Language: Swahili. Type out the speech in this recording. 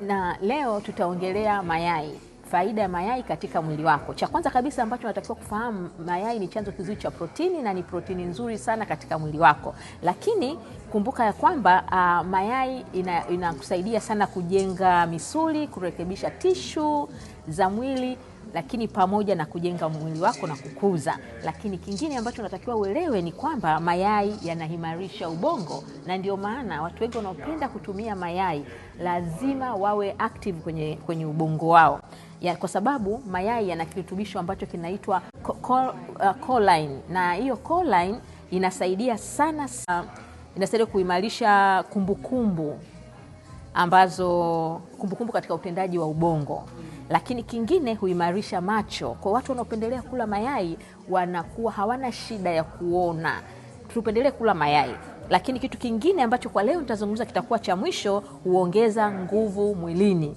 Na leo tutaongelea mayai, faida ya mayai katika mwili wako. Cha kwanza kabisa ambacho unatakiwa kufahamu, mayai ni chanzo kizuri cha protini na ni protini nzuri sana katika mwili wako. Lakini kumbuka ya kwamba mayai inakusaidia sana kujenga misuli, kurekebisha tishu za mwili, lakini pamoja na kujenga mwili wako na kukuza. Lakini kingine ambacho unatakiwa uelewe ni kwamba mayai yanaimarisha ubongo, na ndio maana watu wengi wanaopenda kutumia mayai lazima wawe active kwenye ubongo wao. Kwa sababu mayai yana kirutubisho ambacho kinaitwa choline, na hiyo choline inasaidia sana inasaidia kuimarisha kumbukumbu katika utendaji wa ubongo. Lakini kingine huimarisha macho. Kwa watu wanaopendelea kula mayai wanakuwa hawana shida ya kuona. Tupendelee kula mayai. Lakini kitu kingine ambacho kwa leo nitazungumza kitakuwa cha mwisho, huongeza nguvu mwilini.